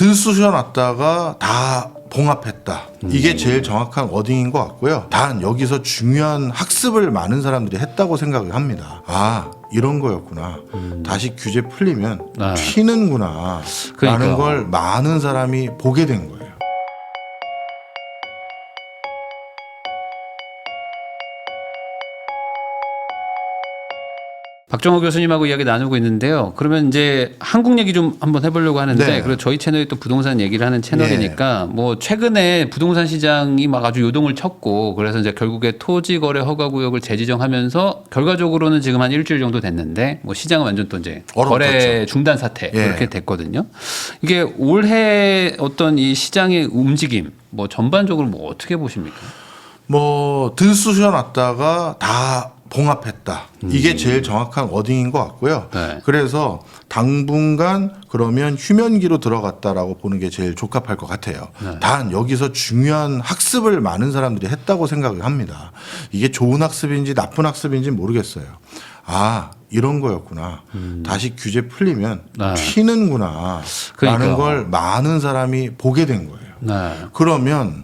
들쑤셔놨다가 다 봉합했다. 이게 제일 정확한 워딩인 것 같고요. 단 여기서 중요한 학습을 많은 사람들이 했다고 생각을 합니다. 아, 이런 거였구나. 다시 규제 풀리면 튀는구나. 라는 걸 많은 사람이 보게 된 거예요. 박정호 교수님하고 이야기 나누고 있는데요. 그러면 이제 한국 얘기 좀 한번 해보려고 하는데, 네. 그리고 저희 채널이 또 부동산 얘기를 하는 채널이니까, 뭐 최근에 부동산 시장이 막 아주 요동을 쳤고, 그래서 이제 결국에 토지거래 허가구역을 재지정하면서 결과적으로는 지금 한 일주일 정도 됐는데, 뭐 시장은 완전 또 이제 거래 중단 사태 이렇게 됐거든요. 이게 올해 어떤 이 시장의 움직임, 뭐 전반적으로 뭐 어떻게 보십니까? 뭐 들쑤셔놨다가 다 봉합했다. 이게 제일 정확한 워딩인 것 같고요. 네. 그래서 당분간 그러면 휴면기로 들어갔다라고 보는 게 제일 적합할 것 같아요. 네. 단 여기서 중요한 학습을 많은 사람들이 했다고 생각을 합니다. 이게 좋은 학습인지 나쁜 학습인지 모르겠어요. 아, 이런 거였구나. 다시 규제 풀리면 튀는구나. 라는 걸 많은 사람이 보게 된 거예요. 네. 그러면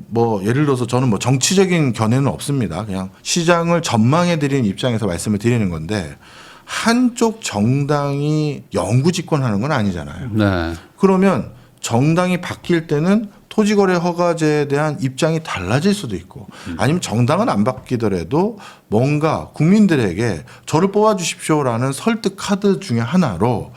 뭐 예를 들어서 저는 뭐 정치적인 견해는 없습니다. 그냥 시장을 전망해 드리는 입장에서 말씀을 드리는 건데, 한쪽 정당이 영구 집권하는 건 아니잖아요. 네. 그러면 정당이 바뀔 때는 토지거래 허가제에 대한 입장이 달라질 수도 있고, 아니면 정당은 안 바뀌더라도 뭔가 국민들에게 저를 뽑아주십시오라는 설득 카드 중에 하나로,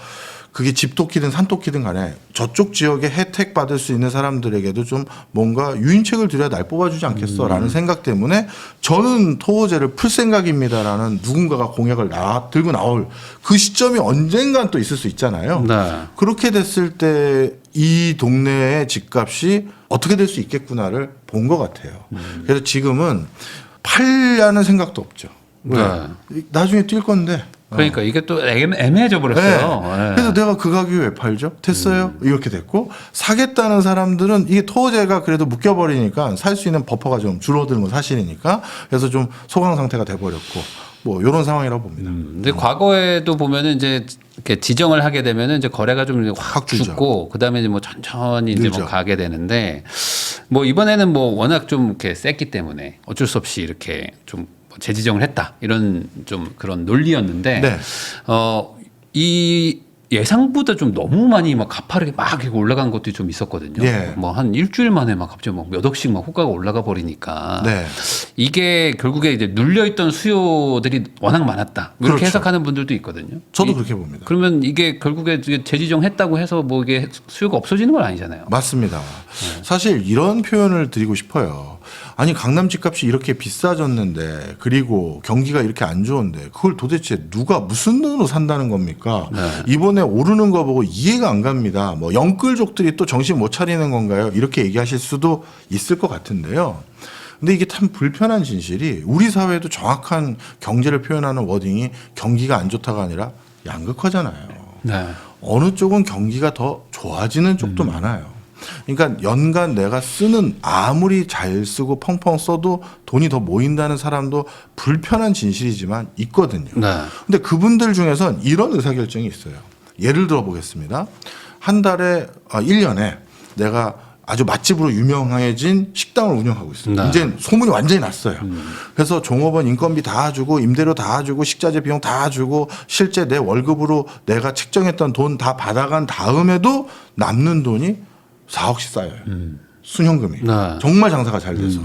그게 집토끼든 산토끼든 간에 저쪽 지역에 혜택 받을 수 있는 사람들에게도 좀 뭔가 유인책을 드려야 날 뽑아주지 않겠어라는 생각 때문에 저는 토호제를 풀 생각입니다라는 누군가가 공약을 들고 나올 그 시점이 언젠간 또 있을 수 있잖아요. 네. 그렇게 됐을 때 이 동네의 집값이 어떻게 될 수 있겠구나를 본 것 같아요. 그래서 지금은 팔려는 생각도 없죠. 왜? 나중에 뛸 건데. 그러니까 이게 또 애매해져 버렸어요. 네. 그래서 내가 그 가격에 왜 팔죠? 됐어요? 이렇게 됐고, 사겠다는 사람들은 이게 토호제가 그래도 묶여버리니까 살 수 있는 버퍼가 좀 줄어드는 건 사실이니까, 그래서 좀 소강 상태가 돼버렸고, 뭐 이런 상황이라고 봅니다. 근데 과거에도 보면은 이제 이렇게 지정을 하게 되면은 이제 거래가 좀 확 죽고, 그다음에 이제 뭐 천천히 이제 뭐 가게 되는데, 뭐 이번에는 뭐 워낙 좀 이렇게 셌기 때문에 어쩔 수 없이 이렇게 좀 재지정을 했다, 이런 좀 그런 논리였는데, 네. 이 예상보다 좀 너무 많이 막 가파르게 막 이렇게 올라간 것도 좀 있었거든요. 예. 뭐 한 일주일 만에 막 갑자기 막 몇 억씩 막 호가가 올라가 버리니까, 네. 이게 결국에 이제 눌려있던 수요들이 워낙 많았다, 이렇게 그렇죠. 해석하는 분들도 있거든요. 저도 그렇게 봅니다. 그러면 이게 결국에 재지정했다고 해서 뭐 이게 수요가 없어지는 건 아니잖아요. 맞습니다. 사실 이런 표현을 드리고 싶어요. 아니, 강남 집값이 이렇게 비싸졌는데, 그리고 경기가 이렇게 안 좋은데 그걸 도대체 누가 무슨 돈으로 산다는 겁니까? 이번에 오르는 거 보고 이해가 안 갑니다. 뭐 영끌족들이 또 정신 못 차리는 건가요? 이렇게 얘기하실 수도 있을 것 같은데요. 근데 이게 참 불편한 진실이, 우리 사회에도 정확한 경제를 표현하는 워딩이 경기가 안 좋다가 아니라 양극화잖아요. 네. 어느 쪽은 경기가 더 좋아지는 쪽도 많아요. 그러니까 연간 내가 쓰는, 아무리 잘 쓰고 펑펑 써도 돈이 더 모인다는 사람도 불편한 진실이지만 있거든요. 네. 근데 그분들 중에선 이런 의사결정이 있어요. 예를 들어 보겠습니다. 한 달에, 1년에 내가 아주 맛집으로 유명해진 식당을 운영하고 있어요. 네. 이제 소문이 완전히 났어요. 그래서 종업원 인건비 다 주고, 임대료 다 주고, 식자재 비용 다 주고, 실제 내 월급으로 내가 책정했던 돈 다 받아간 다음에도 남는 돈이 4억씩 쌓여요. 순현금이. 네. 정말 장사가 잘 돼서.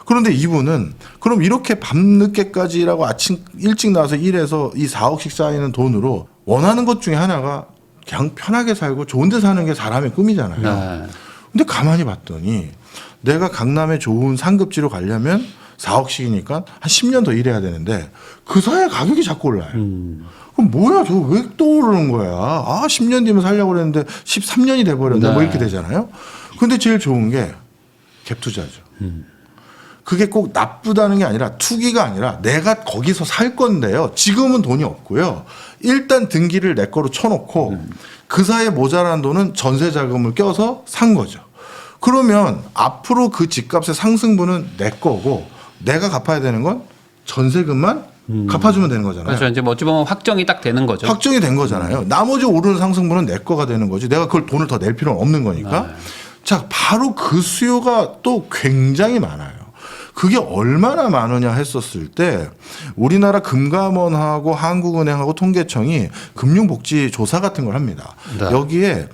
그런데 이분은 그럼 이렇게 밤늦게까지 일하고 아침 일찍 나와서 일해서 이 4억씩 쌓이는 돈으로 원하는 것 중에 하나가 그냥 편하게 살고 좋은 데 사는 게 사람의 꿈이잖아요. 네. 근데 가만히 봤더니 내가 강남에 좋은 상급지로 가려면 4억씩이니까 한 10년 더 일해야 되는데 그 사이에 가격이 자꾸 올라요. 그럼 뭐야, 저 왜 또 오르는 거야? 10년 뒤면 살려고 그랬는데 13년이 돼버렸네. 뭐 이렇게 되잖아요. 근데 제일 좋은 게 갭 투자죠. 그게 꼭 나쁘다는 게 아니라, 투기가 아니라 내가 거기서 살 건데요. 지금은 돈이 없고요. 일단 등기를 내 거로 쳐놓고 그 사이에 모자란 돈은 전세 자금을 껴서 산 거죠. 그러면 앞으로 그 집값의 상승분은 내 거고, 내가 갚아야 되는 건 전세금만 갚아주면 되는 거잖아요. 그렇죠. 이제 뭐 어찌 보면 확정이 딱 되는 거죠. 확정이 된 거잖아요. 나머지 오르는 상승분은 내 거가 되는 거지. 내가 그걸 돈을 더 낼 필요는 없는 거니까. 네. 자, 바로 그 수요가 또 굉장히 많아요. 그게 얼마나 많으냐 했었을 때 우리나라 금감원하고 한국은행하고 통계청이 금융복지조사 같은 걸 합니다. 네. 여기에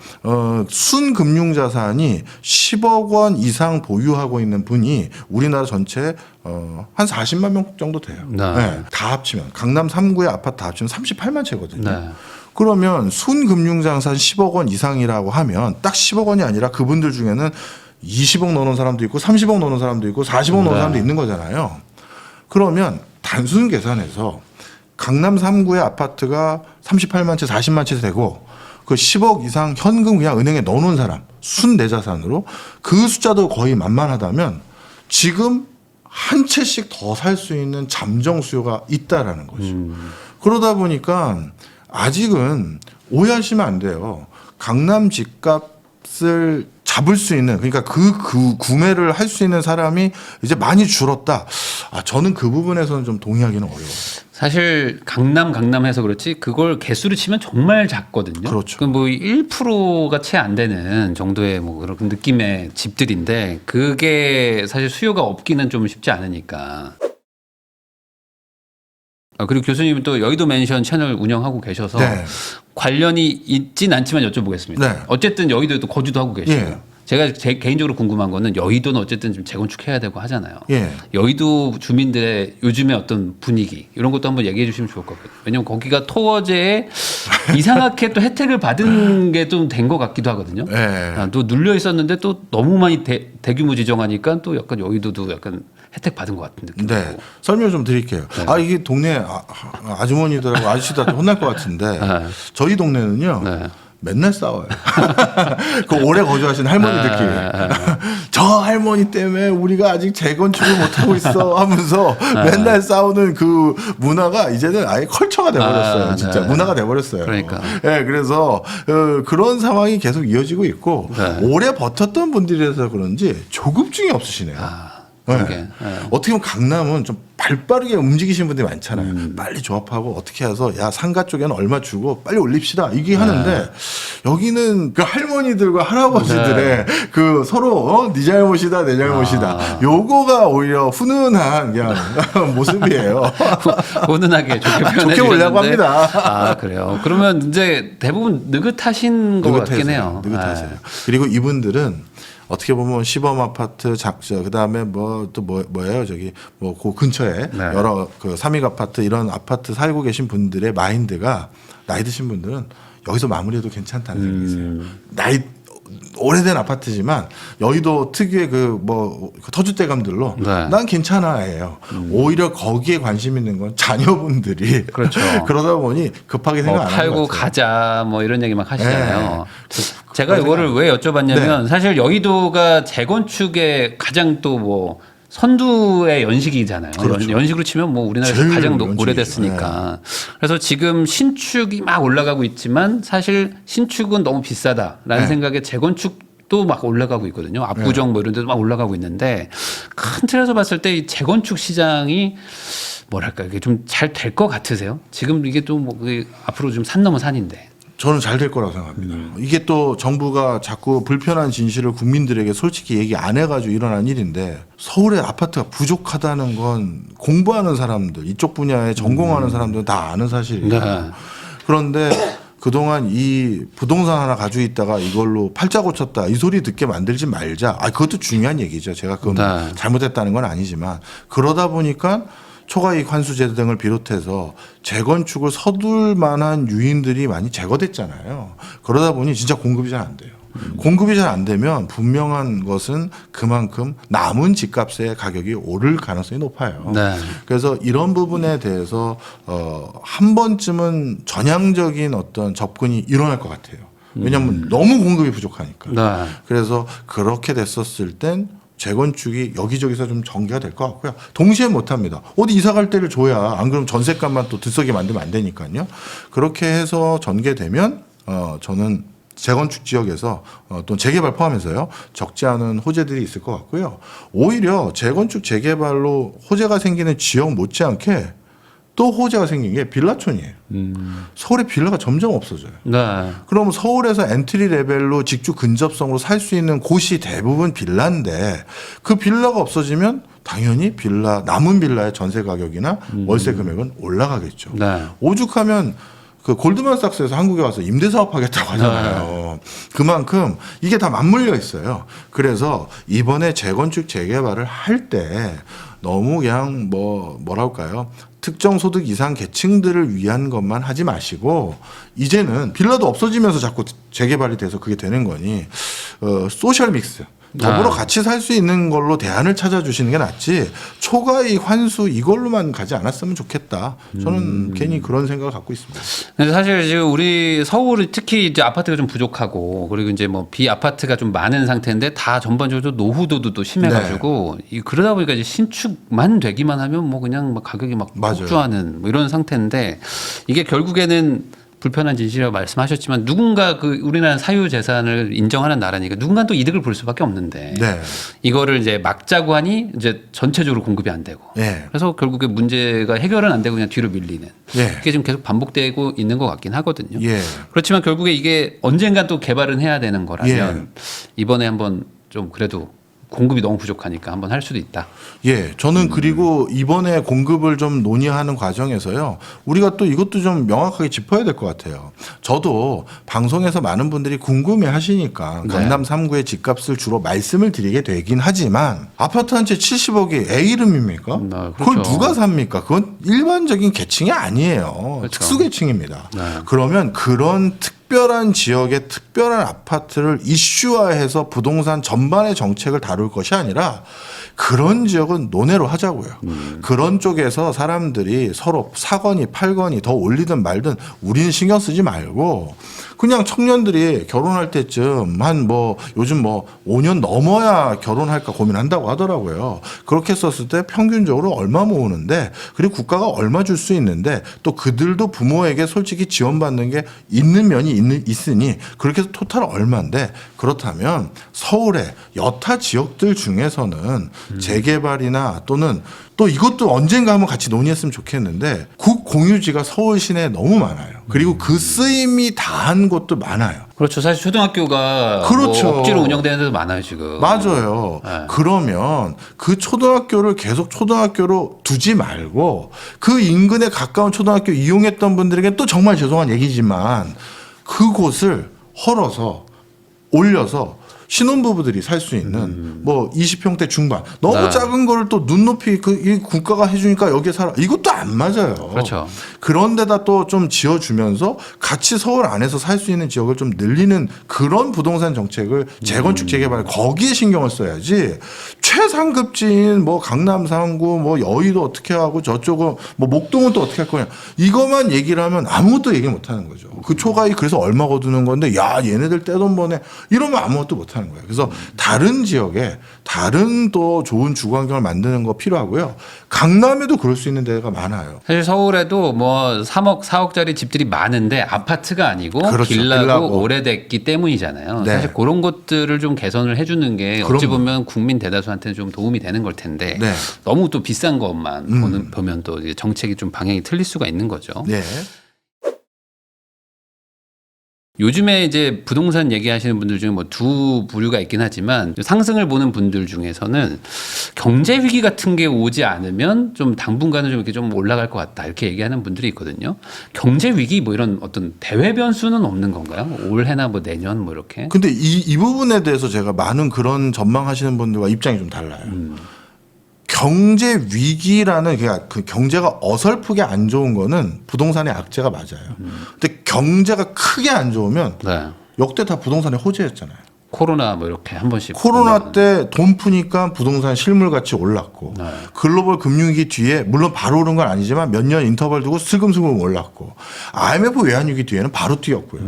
순금융자산이 10억 원 이상 보유하고 있는 분이 우리나라 전체 한 40만 명 정도 돼요. 네. 네, 다 합치면 강남 3구의 아파트 다 합치면 38만 채거든요. 네. 그러면 순금융자산 10억 원 이상이라고 하면 딱 10억 원이 아니라 그분들 중에는 20억 넣는 사람도 있고 30억 넣는 사람도 있고 40억 넣는 사람도 있는 거잖아요. 그러면 단순 계산해서 강남 3구의 아파트가 38만 채, 40만 채 되고 그 10억 이상 현금 그냥 은행에 넣어놓은 사람 순내자산으로 그 숫자도 거의 만만하다면 지금 한 채씩 더 살 수 있는 잠정 수요가 있다라는 거죠. 그러다 보니까 아직은 오해하시면 안 돼요. 강남 집값을 잡을 수 있는 그러니까 그 구매를 할 수 있는 사람이 이제 많이 줄었다. 저는 그 부분에서는 좀 동의하기는 어려워요. 사실 강남해서 그렇지 그걸 개수를 치면 정말 작거든요. 그렇죠. 그 뭐 1%가 채 안 되는 정도의 뭐 그런 느낌의 집들인데 그게 사실 수요가 없기는 좀 쉽지 않으니까. 그리고 교수님은 또 여의도 맨션 채널 운영하고 계셔서 네. 관련이 있진 않지만 여쭤보겠습니다. 네. 어쨌든 여의도에도 거주도 하고 계시고 예. 제가 개인적으로 궁금한 거는 여의도는 어쨌든 좀 재건축해야 되고 하잖아요. 예. 여의도 주민들의 요즘의 어떤 분위기 이런 것도 한번 얘기해 주시면 좋을 것 같거든요. 왜냐하면 거기가 토어제에 이상하게 또 혜택을 받은 게 좀 된 것 같기도 하거든요. 예. 또 눌려 있었는데 또 너무 많이 대규모 지정하니까 또 약간 여의도도 약간 혜택 받은 것 같은 느낌이 네. 들고. 설명 좀 드릴게요. 이게 동네 아주머니들하고 아저씨들한테 혼날 것 같은데 네. 저희 동네는요. 네. 맨날 싸워요. 그 오래 거주하신 할머니들끼리. 저 할머니 때문에 우리가 아직 재건축을 못하고 있어 하면서 맨날 싸우는 그 문화가 이제는 아예 컬처가 돼버렸어요. 진짜 네. 문화가 돼버렸어요. 그러니까. 네, 그래서 그런 상황이 계속 이어지고 있고 네. 오래 버텼던 분들이라서 그런지 조급증이 없으시네요. 그러게. 네. 어떻게 보면 강남은 좀 발빠르게 움직이시는 분들이 많잖아요. 빨리 조합하고 어떻게 해서 야 상가 쪽에는 얼마 주고 빨리 올립시다 이게 하는데 여기는 그 할머니들과 할아버지들의 그 서로 네 잘못이다 내 잘못이다 요거가 오히려 훈훈한 그냥 모습이에요. 훈훈하게 좋게 표현해 좋게 주셨는데. 보려고 합니다. 그래요. 그러면 이제 대부분 느긋하신 것 같긴 해요. 느긋하세요. 그리고 이분들은 어떻게 보면 시범 아파트 작저 그다음에 뭐 또 뭐예요 저기 뭐 그 근처에 네. 여러 그 삼익 아파트 이런 아파트 살고 계신 분들의 마인드가 나이 드신 분들은 여기서 마무리해도 괜찮다는 생각이세요. 나이 오래된 아파트지만 여의도 특유의 그 터줏대감들로 네. 난 괜찮아예요. 오히려 거기에 관심 있는 건 자녀분들이 그렇죠. 그러다 보니 급하게 생각 안 하는 팔고 것 같아요. 가자 뭐 이런 얘기 막 하시잖아요. 제가 그런 이거를 왜 여쭤봤냐면 네. 사실 여의도가 재건축의 가장 또 뭐 선두의 연식이잖아요. 그렇죠. 연식으로 치면 뭐 우리나라에서 제일 가장 연식이죠. 오래됐으니까. 그래서 지금 신축이 막 올라가고 있지만 사실 신축은 너무 비싸다라는 네. 생각에 재건축도 막 올라가고 있거든요. 압구정 뭐 이런 데도 막 올라가고 있는데 큰 틀에서 봤을 때 이 재건축 시장이 뭐랄까 이게 좀 잘 될 것 같으세요? 지금 이게 또 뭐 앞으로 좀 산 넘어 산인데. 저는 잘 될 거라고 생각합니다. 이게 또 정부가 자꾸 불편한 진실을 국민들에게 솔직히 얘기 안 해가지고 일어난 일인데 서울에 아파트가 부족하다는 건 공부하는 사람들 이쪽 분야에 전공하는 사람들은 다 아는 사실이에요. 네. 그런데 그동안 이 부동산 하나 가지고 있다가 이걸로 팔자 고쳤다 이 소리 듣게 만들지 말자. 그것도 중요한 얘기죠. 제가 그건 네. 잘못했다는 건 아니지만 그러다 보니까 초과이익 환수제 등을 비롯해서 재건축을 서둘 만한 유인들이 많이 제거됐잖아요. 그러다 보니 진짜 공급이 잘 안 돼요. 공급이 잘 안 되면 분명한 것은 그만큼 남은 집값의 가격이 오를 가능성이 높아요. 네. 그래서 이런 부분에 대해서 한 번쯤은 전향적인 어떤 접근이 일어날 것 같아요. 왜냐하면 너무 공급이 부족하니까. 네. 그래서 그렇게 됐었을 땐 재건축이 여기저기서 좀 전개가 될 것 같고요. 동시에 못합니다. 어디 이사 갈 때를 줘야 안 그러면 전세값만 또 들썩이 만들면 안 되니까요. 그렇게 해서 전개되면 저는 재건축 지역에서 또 재개발 포함해서요 적지 않은 호재들이 있을 것 같고요. 오히려 재건축 재개발로 호재가 생기는 지역 못지않게 또 호재가 생긴 게 빌라촌이에요. 서울에 빌라가 점점 없어져요. 네. 그럼 서울에서 엔트리 레벨로 직주 근접성으로 살 수 있는 곳이 대부분 빌라인데 그 빌라가 없어지면 당연히 빌라 남은 빌라의 전세 가격이나 월세 금액은 올라가겠죠. 네. 오죽하면 그 골드만삭스에서 한국에 와서 임대 사업하겠다고 하잖아요. 그만큼 이게 다 맞물려 있어요. 그래서 이번에 재건축 재개발을 할 때 너무 그냥 뭐랄까요? 특정 소득 이상 계층들을 위한 것만 하지 마시고 이제는 빌라도 없어지면서 자꾸 재개발이 돼서 그게 되는 거니 소셜 믹스 더불어 같이 살 수 있는 걸로 대안을 찾아주시는 게 낫지 초과이익 환수 이걸로만 가지 않았으면 좋겠다. 저는 괜히 그런 생각을 갖고 있습니다. 근데 사실 지금 우리 서울이 특히 이제 아파트가 좀 부족하고 그리고 이제 뭐 비아파트가 좀 많은 상태인데 다 전반적으로 노후도도 또 심해가지고 그러다 보니까 이제 신축만 되기만 하면 뭐 그냥 막 가격이 막 맞아요. 폭주하는 뭐 이런 상태인데 이게 결국에는 불편한 진실이라고 말씀하셨지만 누군가 그 우리나라는 사유 재산을 인정하는 나라니까 누군가 또 이득을 볼 수밖에 없는데 네. 이거를 이제 막자고 하니 이제 전체적으로 공급이 안 되고 네. 그래서 결국에 문제가 해결은 안 되고 그냥 뒤로 밀리는 네. 그게 지금 계속 반복되고 있는 것 같긴 하거든요. 예. 그렇지만 결국에 이게 언젠간 또 개발은 해야 되는 거라면 이번에 한번 좀 그래도 공급이 너무 부족하니까 한번 할 수도 있다. 예, 저는 그리고 이번에 공급을 좀 논의하는 과정에서요, 우리가 또 이것도 좀 명확하게 짚어야 될 것 같아요. 저도 방송에서 많은 분들이 궁금해 하시니까 네. 강남 3구의 집값을 주로 말씀을 드리게 되긴 하지만 아파트 한 채 70억이 애 이름입니까? 그렇죠. 그걸 누가 삽니까? 그건 일반적인 계층이 아니에요. 그렇죠. 특수계층입니다. 네. 그러면 그런 특별한 지역의 특별한 아파트를 이슈화해서 부동산 전반의 정책을 다룰 것이 아니라 그런 지역은 논외로 하자고요. 그런 쪽에서 사람들이 서로 사거니 팔거니 더 올리든 말든 우리는 신경 쓰지 말고 그냥 청년들이 결혼할 때쯤 한 요즘 5년 넘어야 결혼할까 고민한다고 하더라고요. 그렇게 썼을 때 평균적으로 얼마 모으는데 그리고 국가가 얼마 줄 수 있는데 또 그들도 부모에게 솔직히 지원받는 게 있는 면이 있으니 그렇게 해서 토탈 얼마인데 그렇다면 서울의 여타 지역들 중에서는 재개발이나 또는 또 이것도 언젠가 한번 같이 논의했으면 좋겠는데 국공유지가 서울 시내에 너무 많아요. 그리고 그 쓰임이 다한 곳도 많아요. 그렇죠. 사실 초등학교가 그렇죠. 뭐 억지로 운영되는 데도 많아요 지금. 맞아요. 네. 그러면 그 초등학교를 계속 초등학교로 두지 말고 그 인근에 가까운 초등학교 이용했던 분들에게 또 정말 죄송한 얘기지만 그곳을 헐어서 올려서 신혼부부들이 살 수 있는 20평대 중반 너무 네. 작은 거를 또 눈높이 이 국가가 해주니까 여기에 살아 이것도 안 맞아요. 그렇죠. 그런 데다 또 좀 지어주면서 같이 서울 안에서 살 수 있는 지역을 좀 늘리는 그런 부동산 정책을 재건축 재개발 거기에 신경을 써야지 최상급지인 강남 3구 여의도 어떻게 하고 저쪽은 목동은 또 어떻게 할 거냐 이것만 얘기를 하면 아무것도 얘기 못 하는 거죠. 그 초과이 그래서 얼마 거두는 건데 야 얘네들 떼돈 버네 이러면 아무것도 못 하는 거예요. 그래서 다른 지역에 다른 또 좋은 주거 환경을 만드는 거 필요하고요. 강남에도 그럴 수 있는 데가 많아요. 사실 서울에도 3억, 4억짜리 집들이 많은데 아파트가 아니고 그렇죠. 빌라고 오래됐기 때문이잖아요. 네. 사실 그런 것들을 좀 개선을 해주는 게 어찌 그럼요. 보면 국민 대다수한테는 좀 도움이 되는 걸 텐데 네. 너무 또 비싼 것만 보면 또 이제 정책이 좀 방향이 틀릴 수가 있는 거죠. 네. 요즘에 이제 부동산 얘기하시는 분들 중에 두 부류가 있긴 하지만 상승을 보는 분들 중에서는 경제 위기 같은 게 오지 않으면 좀 당분간은 좀 이렇게 좀 올라갈 것 같다 이렇게 얘기하는 분들이 있거든요. 경제 위기 이런 어떤 대외 변수는 없는 건가요? 올해나 내년 이렇게? 근데 이 부분에 대해서 제가 많은 그런 전망하시는 분들과 입장이 좀 달라요. 경제 위기라는 그 경제가 어설프게 안 좋은 거는 부동산의 악재가 맞아요. 근데 경제가 크게 안 좋으면 네. 역대 다 부동산의 호재였잖아요. 코로나 이렇게 한 번씩 코로나 때 돈 푸니까 부동산 실물 가치 올랐고 네. 글로벌 금융위기 뒤에 물론 바로 오른 건 아니지만 몇 년 인터벌 두고 슬금슬금 올랐고 IMF 외환위기 뒤에는 바로 뛰었고요.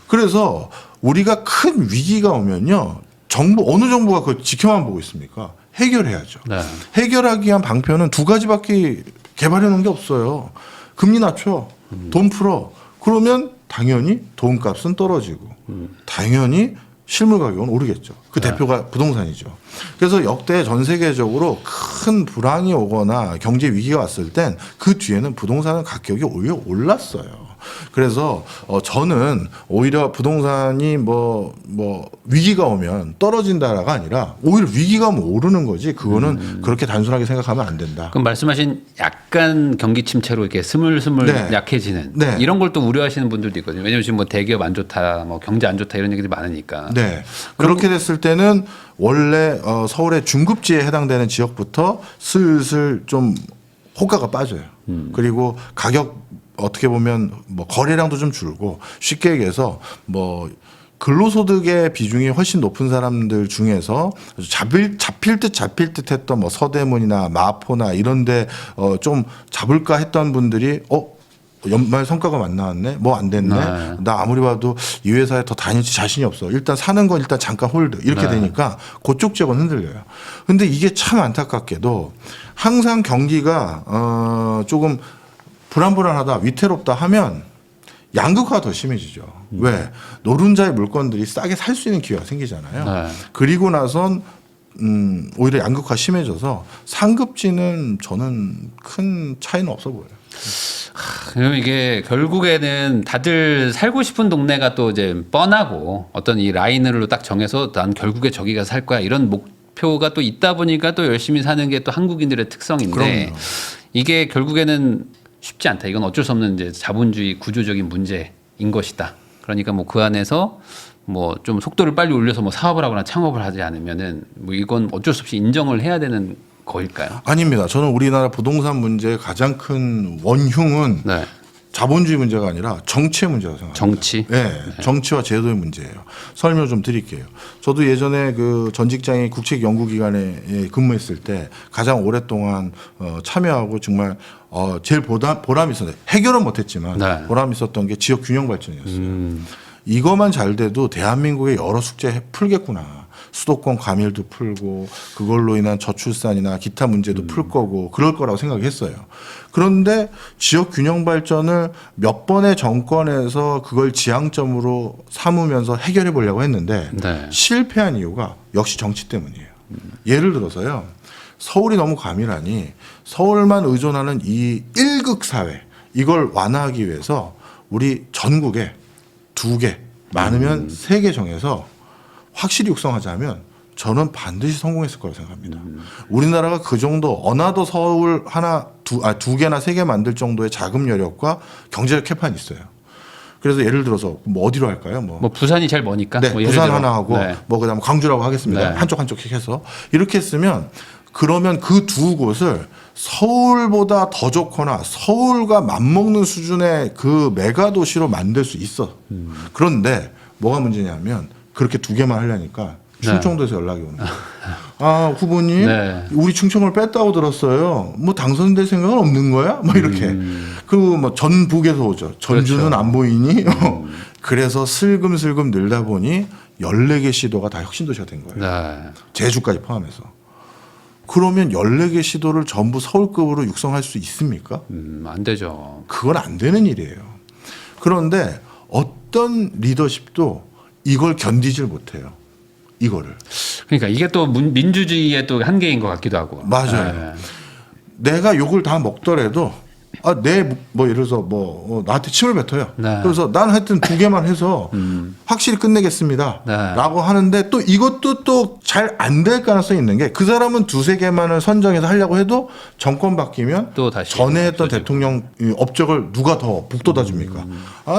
그래서 우리가 큰 위기가 오면요. 어느 정부가 그걸 지켜만 보고 있습니까? 해결해야죠. 네. 해결하기 위한 방편은 두 가지밖에 개발해 놓은 게 없어요. 금리 낮춰, 돈 풀어. 그러면 당연히 돈값은 떨어지고, 당연히 실물 가격은 오르겠죠. 그 대표가 부동산이죠. 그래서 역대 전 세계적으로 큰 불황이 오거나 경제 위기가 왔을 땐 그 뒤에는 부동산은 가격이 오히려 올랐어요. 그래서 저는 오히려 부동산이 뭐 위기가 오면 떨어진다라가 아니라 오히려 위기가 오면 오르는 거지. 그거는 그렇게 단순하게 생각하면 안 된다. 그럼 말씀하신 약간 경기 침체로 이렇게 스물스물 네. 약해지는 네. 이런 걸 또 우려하시는 분들도 있거든요. 왜냐하면 지금 뭐 대기업 안 좋다, 뭐 경제 안 좋다 이런 얘기들이 많으니까. 네. 그렇게 됐을 때는 원래 서울의 중급지에 해당되는 지역부터 슬슬 좀 호가가 빠져요. 그리고 가격 어떻게 보면 뭐 거래량도 좀 줄고 쉽게 얘기해서 뭐 근로소득의 비중이 훨씬 높은 사람들 중에서 잡힐 듯 했던 뭐 서대문이나 마포나 이런데 좀 잡을까 했던 분들이 연말 성과가 안 나왔네, 뭐 안 됐네. 네. 나 아무리 봐도 이 회사에 더 다닐지 자신이 없어. 일단 사는 건 일단 잠깐 홀드 이렇게 되니까 그쪽 지역은 흔들려요. 근데 이게 참 안타깝게도 항상 경기가 조금 불안불안하다, 위태롭다 하면 양극화가 더 심해지죠. 왜? 노른자의 물건들이 싸게 살 수 있는 기회가 생기잖아요. 네. 그리고 나선 오히려 양극화 심해져서 상급지는 저는 큰 차이는 없어 보여요. 그럼 이게 결국에는 다들 살고 싶은 동네가 또 이제 뻔하고 어떤 이 라인으로 딱 정해서 난 결국에 저기가 살 거야 이런 목표가 또 있다 보니까 또 열심히 사는 게 또 한국인들의 특성인데 그럼요. 이게 결국에는 쉽지 않다. 이건 어쩔 수 없는 이제 자본주의 구조적인 문제인 것이다. 그러니까 뭐 그 안에서 뭐 좀 속도를 빨리 올려서 뭐 사업을 하거나 창업을 하지 않으면은 뭐 이건 어쩔 수 없이 인정을 해야 되는 거일까요? 아닙니다. 저는 우리나라 부동산 문제의 가장 큰 원흉은 네. 자본주의 문제가 아니라 정치의 문제라고 생각합니다. 정치? 네, 정치와 제도의 문제예요. 설명 좀 드릴게요. 저도 예전에 그 전 직장이 국책연구기관에 근무했을 때 가장 오랫동안 참여하고 정말 제일 보람이 있었는데 해결은 못했지만 네. 보람이 있었던 게 지역 균형 발전이었어요. 이거만 잘 돼도 대한민국의 여러 숙제 풀겠구나. 수도권 과밀도 풀고 그걸로 인한 저출산이나 기타 문제도 풀 거고 그럴 거라고 생각했어요. 그런데 지역 균형 발전을 몇 번의 정권에서 그걸 지향점으로 삼으면서 해결해 보려고 했는데 네. 실패한 이유가 역시 정치 때문이에요. 예를 들어서요. 서울이 너무 과밀하니 서울만 의존하는 이 1극 사회 이걸 완화하기 위해서 우리 전국에 2개 많으면 3개 정해서 확실히 육성하자면 저는 반드시 성공했을 거라고 생각합니다. 우리나라가 그 정도 어나더 서울 하나 두 개나 3개 만들 정도의 자금 여력과 경제적 캐판이 있어요. 그래서 예를 들어서 뭐 어디로 할까요? 뭐 부산이 제일 머니까. 네, 뭐 예를 부산 들어. 하나 하고 네. 뭐 그다음 광주라고 하겠습니다. 네. 한쪽 해서 이렇게 했으면 그러면 그 2곳을 서울보다 더 좋거나 서울과 맞먹는 수준의 그 메가 도시로 만들 수 있어. 그런데 뭐가 문제냐면 그렇게 2개만 하려니까 충청도에서 연락이 오는 거예요. 아, 후보님, 네. 우리 충청을 뺐다고 들었어요. 뭐 당선될 생각은 없는 거야? 뭐 이렇게. 그리고 뭐 전북에서 오죠. 전주는 그렇죠. 안 보이니? 그래서 슬금슬금 늘다 보니 14개 시도가 다 혁신도시가 된 거예요. 네. 제주까지 포함해서. 그러면 14개 시도를 전부 서울급으로 육성할 수 있습니까? 안 되죠. 그건 안 되는 일이에요. 그런데 어떤 리더십도 이걸 견디질 못해요. 이거를. 그러니까 이게 또 민주주의의 또 한계인 것 같기도 하고. 맞아요. 네. 내가 욕을 다 먹더라도 뭐 예를 들어서 나한테 침을 뱉어요. 네. 그래서 난 하여튼 2개만 해서 확실히 끝내겠습니다. 네. 라고 하는데 또 이것도 또 잘 안 될 가능성이 있는 게 그 사람은 2-3개만을 선정해서 하려고 해도 정권 바뀌면 또 다시 전에 했던 없어지고. 대통령 업적을 누가 더 북돋아 줍니까?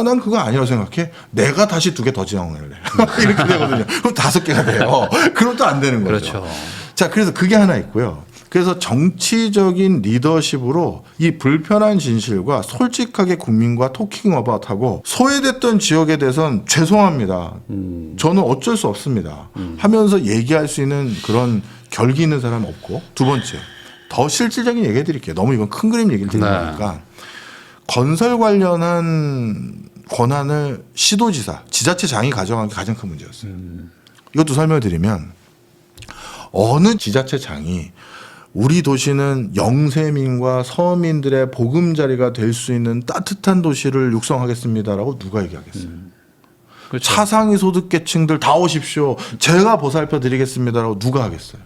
난 그거 아니라고 생각해. 내가 다시 2개 더 지정할래. 이렇게 되거든요. 그럼 5개가 돼요. 그럼 또 안 되는 거죠. 그렇죠. 자, 그래서 그게 하나 있고요. 그래서 정치적인 리더십으로 이 불편한 진실과 솔직하게 국민과 토킹 어바웃하고 소외됐던 지역에 대해서는 죄송합니다. 저는 어쩔 수 없습니다. 하면서 얘기할 수 있는 그런 결기 있는 사람은 없고 두 번째 더 실질적인 얘기 해드릴게요. 너무 이건 큰 그림 얘기를 드리니까 건설 관련한 권한을 시도지사, 지자체장이 가져간 게 가장 큰 문제였어요. 이것도 설명을 드리면 어느 지자체장이 우리 도시는 영세민과 서민들의 보금자리가 될 수 있는 따뜻한 도시를 육성하겠습니다라고 누가 얘기하겠어요. 그렇죠. 차상위 소득계층들 다 오십시오. 제가 보살펴 드리겠습니다라고 누가 하겠어요.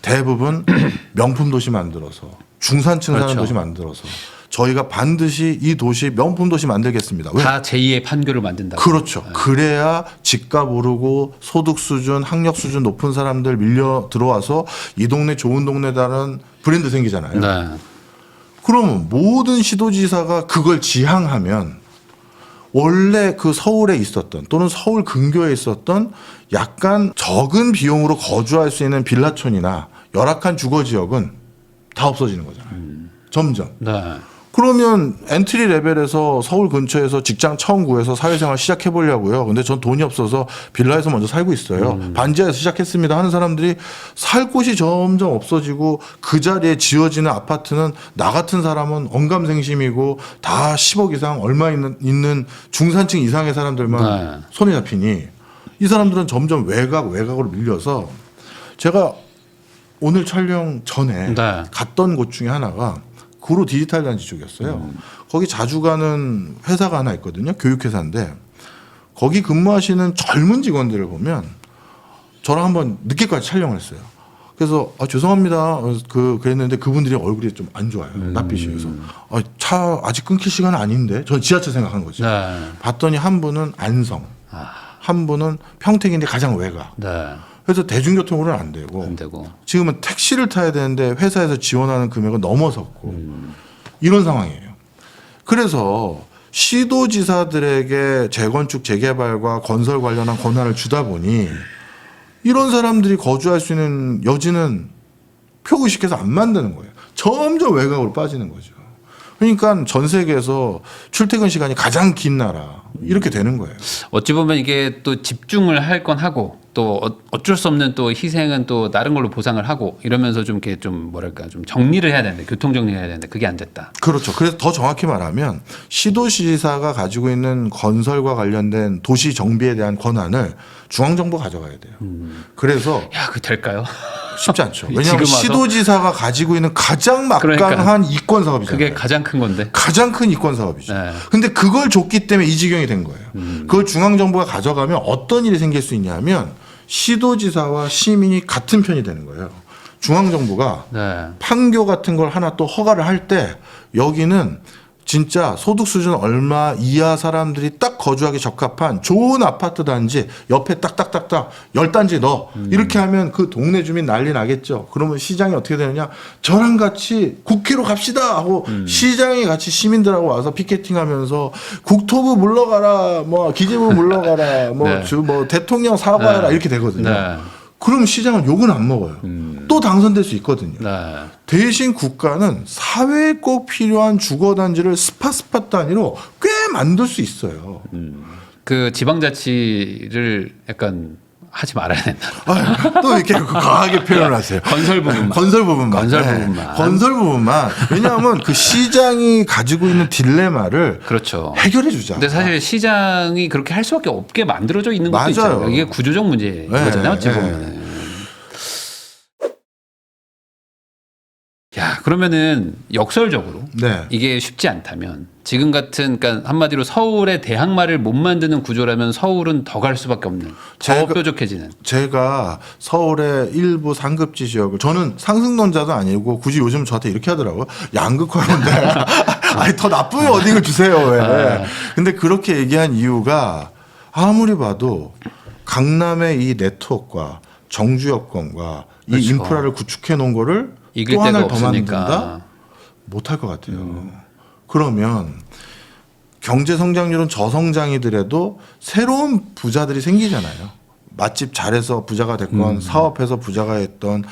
대부분 명품 도시 만들어서 중산층 사는 그렇죠. 도시 만들어서 저희가 반드시 이 도시 명품 도시 만들겠습니다. 왜? 다 제2의 판교를 만든다. 그렇죠. 그래야 집값 오르고 소득 수준, 학력 수준 높은 사람들 밀려 들어와서 이 동네 좋은 동네다는 브랜드 생기잖아요. 네. 그러면 모든 시도지사가 그걸 지향하면 원래 그 서울에 있었던 또는 서울 근교에 있었던 약간 적은 비용으로 거주할 수 있는 빌라촌이나 열악한 주거 지역은 다 없어지는 거잖아요. 점점. 네. 그러면 엔트리 레벨에서 서울 근처에서 직장 처음 구해서 사회생활 시작해 보려고요. 근데 전 돈이 없어서 빌라에서 먼저 살고 있어요. 반지하에서 시작했습니다 하는 사람들이 살 곳이 점점 없어지고 그 자리에 지어지는 아파트는 나 같은 사람은 언감생심이고 다 10억 이상 얼마 있는 중산층 이상의 사람들만 네. 손에 잡히니 이 사람들은 점점 외곽으로 밀려서 제가 오늘 촬영 전에 네. 갔던 곳 중에 하나가 구로 디지털 단지 쪽이었어요. 거기 자주 가는 회사가 하나 있거든요. 교육회사인데 거기 근무하시는 젊은 직원들을 보면 저랑 한번 늦게까지 촬영을 했어요. 그래서 죄송합니다. 그랬는데 그분들이 얼굴이 좀 안 좋아요. 낯빛이. 그래서 차 아직 끊길 시간 아닌데 저는 지하철 생각한 거죠. 네. 봤더니 한 분은 안성, 한 분은 평택인데 가장 외곽. 네. 그래서 대중교통으로는 안 되고 안 되고. 지금은 택시를 타야 되는데 회사에서 지원하는 금액은 넘어섰고 이런 상황이에요. 그래서 시도지사들에게 재건축, 재개발과 건설 관련한 권한을 주다 보니 이런 사람들이 거주할 수 있는 여지는 표의식해서 안 만드는 거예요. 점점 외곽으로 빠지는 거죠. 그러니까 전 세계에서 출퇴근 시간이 가장 긴 나라 이렇게 되는 거예요. 어찌 보면 이게 또 집중을 할 건 하고 또 어쩔 수 없는 또 희생은 또 다른 걸로 보상을 하고 이러면서 좀 이렇게 좀 뭐랄까 좀 정리를 해야 되는데 교통 정리를 해야 되는데 그게 안 됐다. 그렇죠. 그래서 더 정확히 말하면 시도지사가 가지고 있는 건설과 관련된 도시 정비에 대한 권한을 중앙정부가 가져가야 돼요. 그래서 야, 그 될까요? 쉽지 않죠. 지금 왜냐하면 와서? 시도지사가 가지고 있는 가장 막강한 그러니까. 이권 사업이잖아요. 그게 가장 큰 건데. 가장 큰 이권 사업이죠. 네. 근데 그걸 줬기 때문에 이 지경이 된 거예요. 그걸 중앙정부가 가져가면 어떤 일이 생길 수 있냐면 시도지사와 시민이 같은 편이 되는 거예요. 중앙정부가 네. 판교 같은 걸 하나 또 허가를 할 때 여기는 진짜 소득 수준 얼마 이하 사람들이 딱 거주하기 적합한 좋은 아파트 단지 옆에 딱딱딱딱 10단지 넣어. 이렇게 하면 그 동네 주민 난리 나겠죠. 그러면 시장이 어떻게 되느냐. 저랑 같이 국회로 갑시다 하고 시장이 같이 시민들하고 와서 피켓팅하면서 국토부 물러가라 뭐 기재부 물러가라 네. 뭐 대통령 사과해라 네. 이렇게 되거든요. 네. 그럼 시장은 욕은 안 먹어요. 또 당선될 수 있거든요. 네. 대신 국가는 사회에 꼭 필요한 주거단지를 스팟 단위로 꽤 만들 수 있어요. 그 지방자치를 약간 하지 말아야 된다. 또 이렇게 과하게 표현을 하세요. 건설 부분만. 건설 부분만. 건설 네. 부분만. 건설 부분만. 왜냐하면 그 시장이 가지고 있는 딜레마를 그렇죠. 해결해 주자. 근데 사실 시장이 그렇게 할 수밖에 없게 만들어져 있는 것도 맞아요. 있잖아요. 이게 구조적 문제인 네, 거잖아요. 어찌 네. 보면. 야, 그러면은 역설적으로 네. 이게 쉽지 않다면 지금 같은 그러니까 한마디로 서울의 대항마를 못 만드는 구조라면 서울은 더 갈 수밖에 없는 더 제가- 뾰족해지는. 제가 서울의 일부 상급지 지역을 저는 상승론자도 아니고 굳이 요즘 저한테 이렇게 하더라고요. 양극화론데 아니 더 나쁜 어딩을 주세요 왜? 근데 그렇게 얘기한 이유가 아무리 봐도 강남의 이 네트워크와 정주 여건과 이 그렇죠. 인프라를 구축해 놓은 거를 이길 또 데가 하나를 더 만든다? 없으니까. 못할 것 같아요. 그러면 경제 성장률은 저성장이더라도 새로운 부자들이 생기잖아요. 맛집 잘해서 부자가 됐건 사업해서 부자가 했던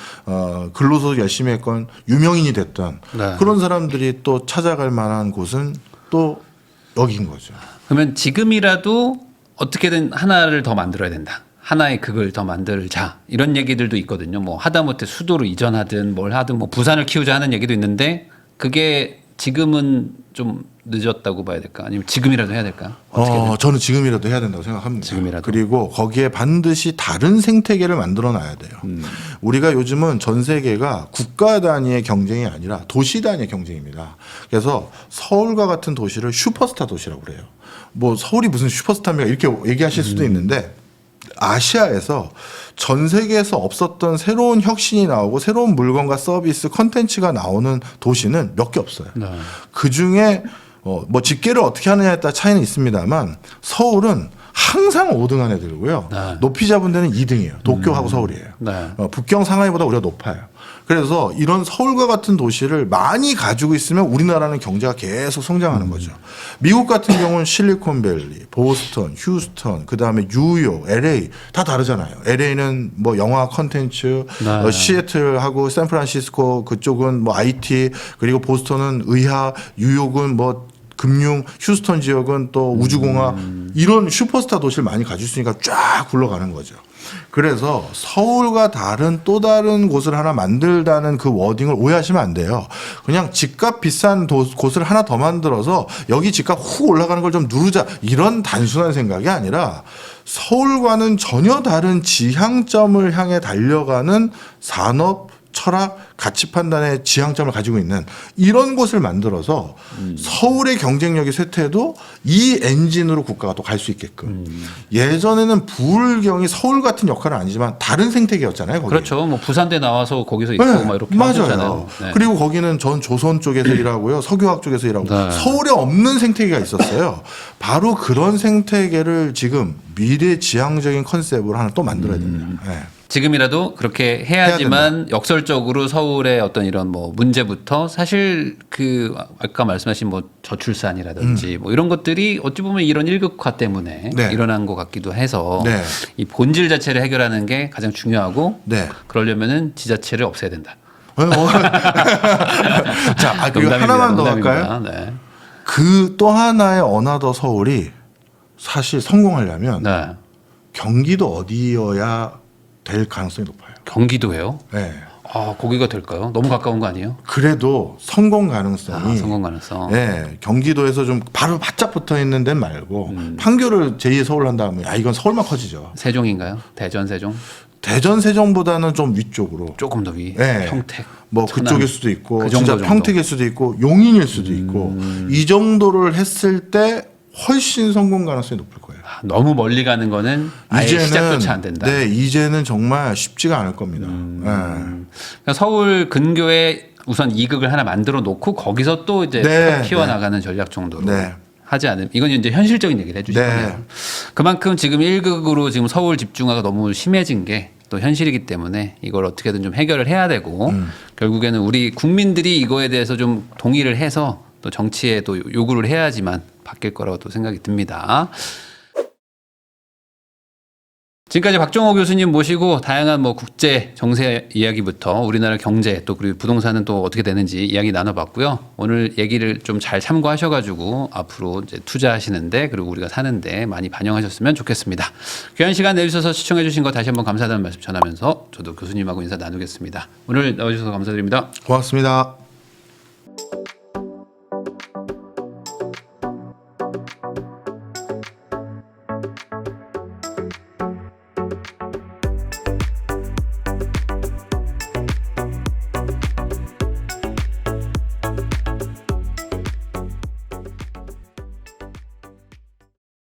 근로소득 열심히 했건 유명인이 됐던 네. 그런 사람들이 또 찾아갈 만한 곳은 또 여기인 거죠. 그러면 지금이라도 어떻게든 하나를 더 만들어야 된다. 하나의 극을 더 만들자. 이런 얘기들도 있거든요. 뭐 하다못해 수도로 이전하든 뭘 하든 뭐 부산을 키우자 하는 얘기도 있는데 그게 지금은 좀 늦었다고 봐야 될까? 아니면 지금이라도 해야 될까? 어떻게 저는 지금이라도 해야 된다고 생각합니다. 지금이라도. 그리고 거기에 반드시 다른 생태계를 만들어 놔야 돼요. 우리가 요즘은 전 세계가 국가 단위의 경쟁이 아니라 도시 단위의 경쟁입니다. 그래서 서울과 같은 도시를 슈퍼스타 도시라고 그래요. 뭐 서울이 무슨 슈퍼스타입니까? 이렇게 얘기하실 수도 있는데 아시아에서 전 세계에서 없었던 새로운 혁신이 나오고 새로운 물건과 서비스, 컨텐츠가 나오는 도시는 몇 개 없어요. 네. 그 중에 뭐 집계를 어떻게 하느냐에 따라 차이는 있습니다만 서울은 항상 5등 안에 들고요. 네. 높이 잡은 데는 2등이에요. 도쿄하고 서울이에요. 네. 북경 상하이보다 우리가 높아요. 그래서 이런 서울과 같은 도시를 많이 가지고 있으면 우리나라는 경제가 계속 성장하는 거죠. 미국 같은 경우는 실리콘밸리, 보스턴, 휴스턴, 그다음에 뉴욕, LA 다 다르잖아요. LA는 뭐 영화 컨텐츠, 네. 시애틀하고 샌프란시스코 그쪽은 뭐 IT, 그리고 보스턴은 의학, 뉴욕은 뭐 금융, 휴스턴 지역은 또 우주공학 이런 슈퍼스타 도시를 많이 가지고 있으니까 쫙 굴러가는 거죠. 그래서 서울과 다른 또 다른 곳을 하나 만들다는 그 워딩을 오해하시면 안 돼요. 그냥 집값 비싼 곳을 하나 더 만들어서 여기 집값 훅 올라가는 걸 좀 누르자 이런 단순한 생각이 아니라 서울과는 전혀 다른 지향점을 향해 달려가는 산업 철학, 가치 판단의 지향점을 가지고 있는 이런 곳을 만들어서 서울의 경쟁력이 쇠퇴해도 이 엔진으로 국가가 또 갈 수 있게끔. 예전에는 부울경이 서울 같은 역할은 아니지만 다른 생태계였잖아요. 거기. 그렇죠. 뭐 부산대 나와서 거기서 있고 네, 막 이렇게 맞아요. 하셨잖아요. 네. 그리고 거기는 전 조선 쪽에서 일하고요, 석유학 쪽에서 일하고 네. 서울에 없는 생태계가 있었어요. 바로 그런 생태계를 지금 미래 지향적인 컨셉으로 하나 또 만들어야 됩니다. 네. 지금이라도 그렇게 해야지만 역설적으로 서울의 어떤 이런 뭐 문제부터 사실 그 아까 말씀하신 뭐 저출산이라든지 뭐 이런 것들이 어찌 보면 이런 일극화 때문에 네. 일어난 것 같기도 해서 네. 이 본질 자체를 해결하는 게 가장 중요하고 네. 그러려면은 지자체를 없애야 된다. 자, 그리고 하나만 더 할까요? 네. 그 또 하나의 어나더 서울이 사실 성공하려면 네. 경기도 어디여야 될 가능성이 높아요. 경기도예요? 네. 아, 거기가 될까요? 너무 가까운 거 아니에요? 그래도 성공 가능성이 성공 가능성. 네, 경기도에서 좀 바로 바짝 붙어 있는 데는 말고 판교를 제2의 서울로 한 다음에 이건 서울만 커지죠. 세종인가요? 대전, 세종? 대전 세종보다는 좀 위쪽으로. 조금 더 위. 네. 평택. 뭐 천안. 그쪽일 수도 있고 그 진짜 정도. 평택일 수도 있고 용인일 수도 있고 이 정도를 했을 때 훨씬 성공 가능성이 높을 거예요. 너무 멀리 가는 거는 아예 시작조차 안 된다. 네, 이제는 정말 쉽지가 않을 겁니다. 그러니까 서울 근교에 우선 이극을 하나 만들어 놓고 거기서 또 이제 네, 키워나가는 전략 정도로 네. 하지 않으면 이건 이제 현실적인 얘기를 해주신 네. 거예요. 그만큼 지금 1극으로 지금 서울 집중화가 너무 심해진 게 또 현실이기 때문에 이걸 어떻게든 좀 해결을 해야 되고 결국에는 우리 국민들이 이거에 대해서 좀 동의를 해서 또 정치에 또 요구를 해야지만 바뀔 거라고 또 생각이 듭니다. 지금까지 박정호 교수님 모시고 다양한 뭐 국제 정세 이야기부터 우리나라 경제 또 그리고 부동산은 또 어떻게 되는지 이야기 나눠봤고요. 오늘 얘기를 좀 잘 참고하셔가지고 앞으로 이제 투자하시는데 그리고 우리가 사는데 많이 반영하셨으면 좋겠습니다. 귀한 시간 내주셔서 시청해주신 거 다시 한번 감사하다는 말씀 전하면서 저도 교수님하고 인사 나누겠습니다. 오늘 나와주셔서 감사드립니다. 고맙습니다.